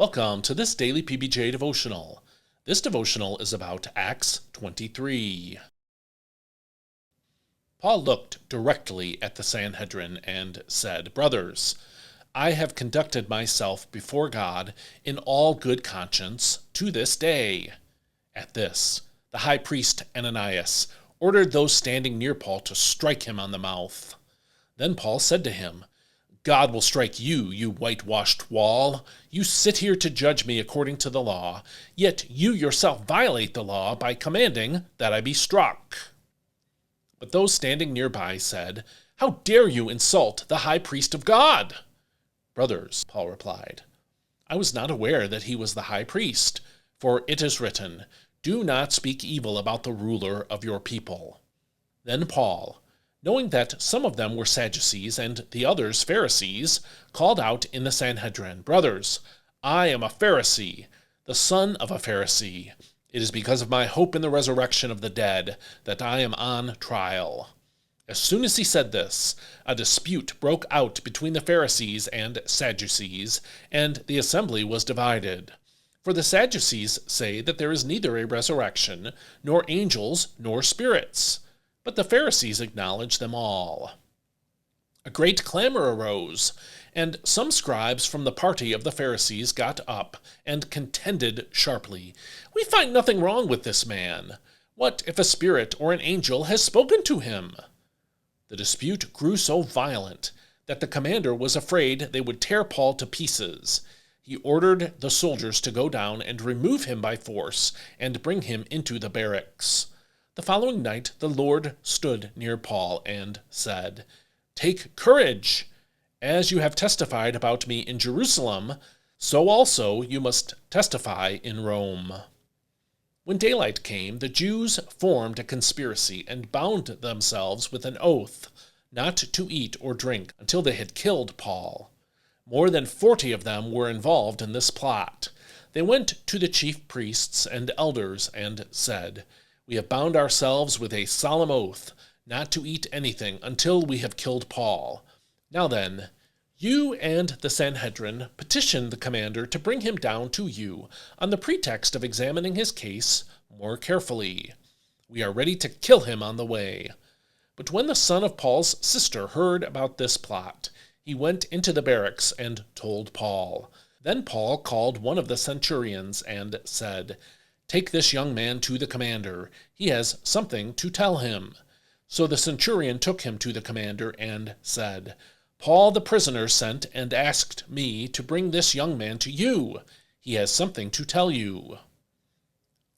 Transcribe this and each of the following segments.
Welcome to this daily PBJ devotional. This devotional is about Acts 23. Paul looked directly at the Sanhedrin and said, "Brothers, I have conducted myself before God in all good conscience to this day." At this, the high priest Ananias ordered those standing near Paul to strike him on the mouth. Then Paul said to him, "God will strike you, you whitewashed wall. You sit here to judge me according to the law, yet you yourself violate the law by commanding that I be struck." But those standing nearby said, "How dare you insult the high priest of God?" "Brothers," Paul replied, "I was not aware that he was the high priest, for it is written, 'Do not speak evil about the ruler of your people.'" Then Paul, knowing that some of them were Sadducees and the others Pharisees, called out in the Sanhedrin, "Brothers, I am a Pharisee, the son of a Pharisee. It is because of my hope in the resurrection of the dead that I am on trial." As soon as he said this, a dispute broke out between the Pharisees and Sadducees, and the assembly was divided. For the Sadducees say that there is neither a resurrection, nor angels, nor spirits. But the Pharisees acknowledge them all. A great clamor arose, and some scribes from the party of the Pharisees got up and contended sharply. "We find nothing wrong with this man. What if a spirit or an angel has spoken to him?" The dispute grew so violent that the commander was afraid they would tear Paul to pieces. He ordered the soldiers to go down and remove him by force and bring him into the barracks. The following night the Lord stood near Paul and said, "Take courage. As you have testified about me in Jerusalem, so also you must testify in Rome." When daylight came, the Jews formed a conspiracy and bound themselves with an oath not to eat or drink until they had killed Paul. More than 40 of them were involved in this plot. They went to the chief priests and elders and said, "We have bound ourselves with a solemn oath not to eat anything until we have killed Paul. Now then, you and the Sanhedrin petition the commander to bring him down to you on the pretext of examining his case more carefully. We are ready to kill him on the way." But when the son of Paul's sister heard about this plot, he went into the barracks and told Paul. Then Paul called one of the centurions and said, "Take this young man to the commander. He has something to tell him." So the centurion took him to the commander and said, "Paul the prisoner sent and asked me to bring this young man to you. He has something to tell you."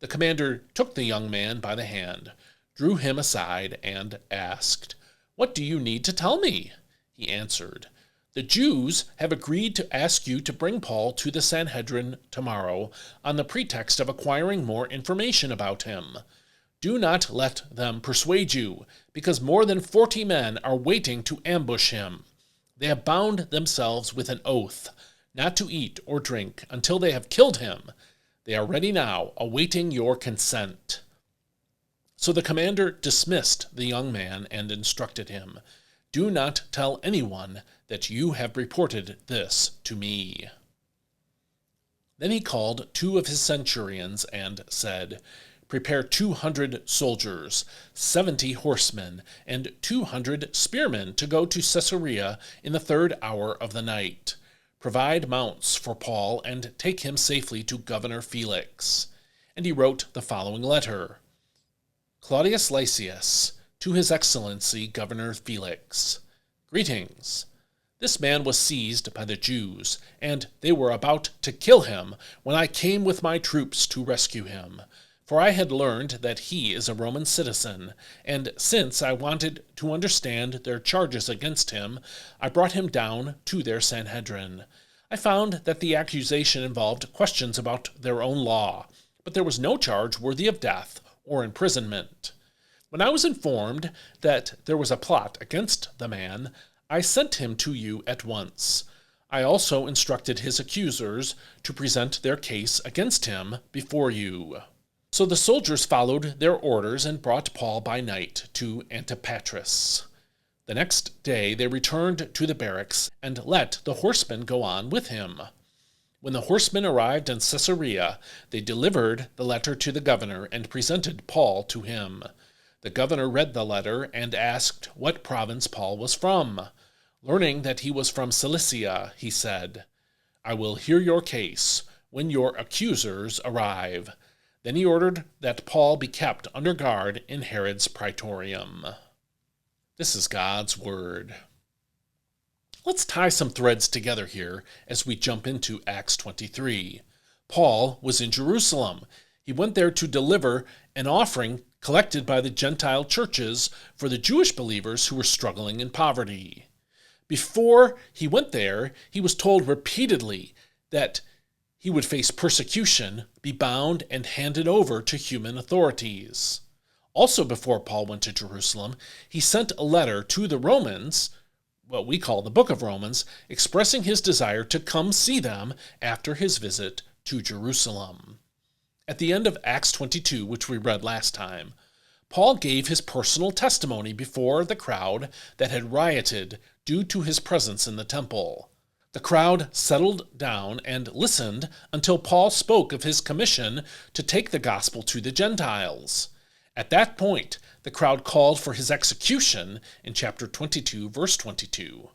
The commander took the young man by the hand, drew him aside, and asked, "What do you need to tell me?" He answered, "The Jews have agreed to ask you to bring Paul to the Sanhedrin tomorrow on the pretext of acquiring more information about him. Do not let them persuade you, because more than 40 men are waiting to ambush him. They have bound themselves with an oath not to eat or drink until they have killed him. They are ready now, awaiting your consent." So the commander dismissed the young man and instructed him, "Do not tell anyone that you have reported this to me." Then he called 2 of his centurions and said, "Prepare 200 soldiers, 70 horsemen, and 200 spearmen to go to Caesarea in the 3rd hour of the night. Provide mounts for Paul and take him safely to Governor Felix." And he wrote the following letter: "Claudius Lysias, to His Excellency Governor Felix. Greetings. This man was seized by the Jews, and they were about to kill him when I came with my troops to rescue him. For I had learned that he is a Roman citizen, and since I wanted to understand their charges against him, I brought him down to their Sanhedrin. I found that the accusation involved questions about their own law, but there was no charge worthy of death or imprisonment. When I was informed that there was a plot against the man, I sent him to you at once. I also instructed his accusers to present their case against him before you." So the soldiers followed their orders and brought Paul by night to Antipatris. The next day they returned to the barracks and let the horsemen go on with him. When the horsemen arrived in Caesarea, they delivered the letter to the governor and presented Paul to him. The governor read the letter and asked what province Paul was from. Learning that he was from Cilicia, he said, "I will hear your case when your accusers arrive." Then he ordered that Paul be kept under guard in Herod's praetorium. This is God's word. Let's tie some threads together here as we jump into Acts 23. Paul was in Jerusalem. He went there to deliver an offering collected by the Gentile churches for the Jewish believers who were struggling in poverty. Before he went there, he was told repeatedly that he would face persecution, be bound, and handed over to human authorities. Also, before Paul went to Jerusalem, he sent a letter to the Romans, what we call the Book of Romans, expressing his desire to come see them after his visit to Jerusalem. At the end of Acts 22, which we read last time, Paul gave his personal testimony before the crowd that had rioted due to his presence in the temple. The crowd settled down and listened until Paul spoke of his commission to take the gospel to the Gentiles. At that point, the crowd called for his execution in chapter 22, verse 22.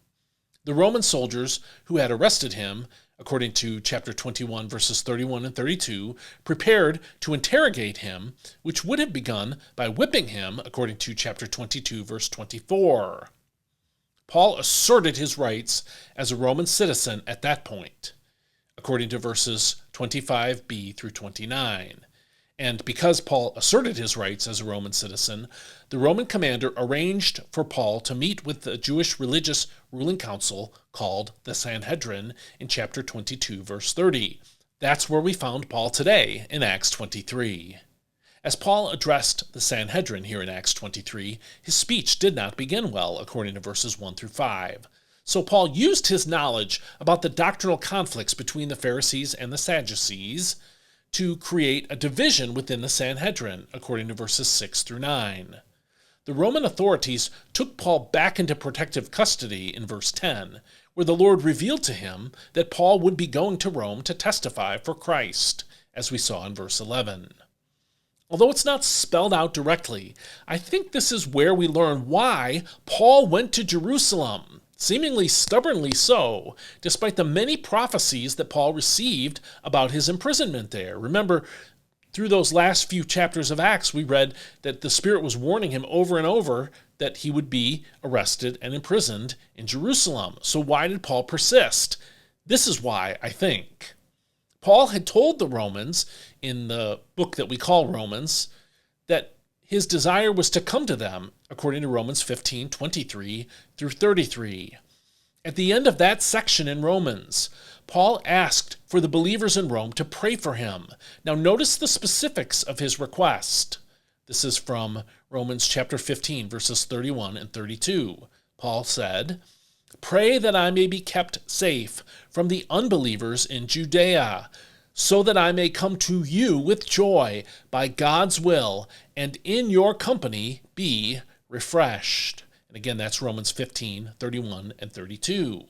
The Roman soldiers who had arrested him, according to chapter 21, verses 31 and 32, prepared to interrogate him, which would have begun by whipping him, according to chapter 22, verse 24. Paul asserted his rights as a Roman citizen at that point, according to verses 25b through 29. And because Paul asserted his rights as a Roman citizen, the Roman commander arranged for Paul to meet with the Jewish religious ruling council called the Sanhedrin in chapter 22, verse 30. That's where we found Paul today in Acts 23. As Paul addressed the Sanhedrin here in Acts 23, his speech did not begin well, according to verses 1 through 5. So Paul used his knowledge about the doctrinal conflicts between the Pharisees and the Sadducees to create a division within the Sanhedrin, according to verses 6 through 9. The Roman authorities took Paul back into protective custody in verse 10, where the Lord revealed to him that Paul would be going to Rome to testify for Christ, as we saw in verse 11. Although it's not spelled out directly, I think this is where we learn why Paul went to Jerusalem, seemingly stubbornly so, despite the many prophecies that Paul received about his imprisonment there. Remember, through those last few chapters of Acts, we read that the Spirit was warning him over and over that he would be arrested and imprisoned in Jerusalem. So why did Paul persist? This is why, I think. Paul had told the Romans in the book that we call Romans that his desire was to come to them, according to Romans 15:23 through 33. At the end of that section in Romans, Paul asked for the believers in Rome to pray for him. Now notice the specifics of his request. This is from Romans chapter 15, verses 31 and 32. Paul said, "Pray that I may be kept safe from the unbelievers in Judea, so that I may come to you with joy by God's will, and in your company be refreshed." And again, that's Romans 15, 31 and 32.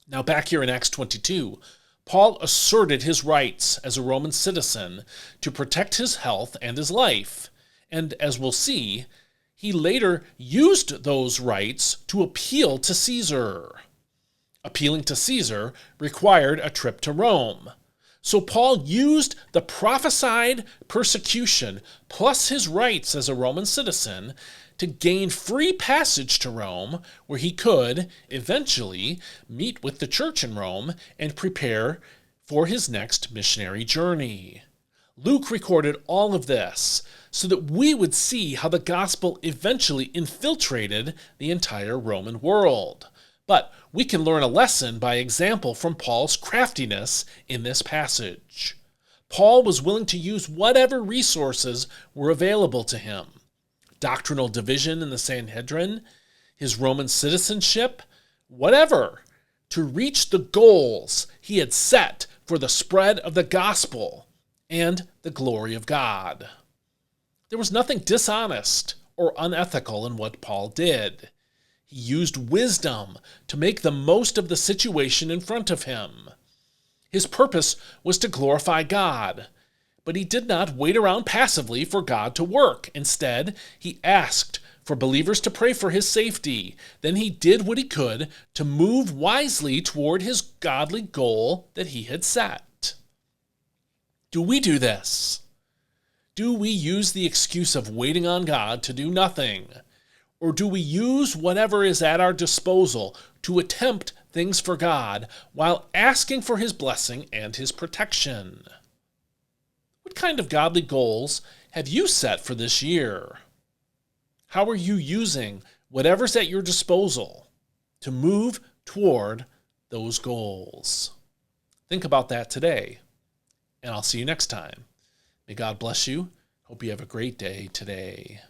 Now back here in Acts 22, Paul asserted his rights as a Roman citizen to protect his health and his life. And as we'll see, he later used those rights to appeal to Caesar. Appealing to Caesar required a trip to Rome. So Paul used the prophesied persecution plus his rights as a Roman citizen to gain free passage to Rome, where he could eventually meet with the church in Rome and prepare for his next missionary journey. Luke recorded all of this so that we would see how the gospel eventually infiltrated the entire Roman world. But we can learn a lesson by example from Paul's craftiness in this passage. Paul was willing to use whatever resources were available to him. Doctrinal division in the Sanhedrin, his Roman citizenship, whatever, to reach the goals he had set for the spread of the gospel and the glory of God. There was nothing dishonest or unethical in what Paul did. He used wisdom to make the most of the situation in front of him. His purpose was to glorify God. But he did not wait around passively for God to work. Instead, he asked for believers to pray for his safety. Then he did what he could to move wisely toward his godly goal that he had set. Do we do this? Do we use the excuse of waiting on God to do nothing? Or do we use whatever is at our disposal to attempt things for God while asking for his blessing and his protection? What kind of godly goals have you set for this year? How are you using whatever's at your disposal to move toward those goals? Think about that today, and I'll see you next time. May God bless you. Hope you have a great day today.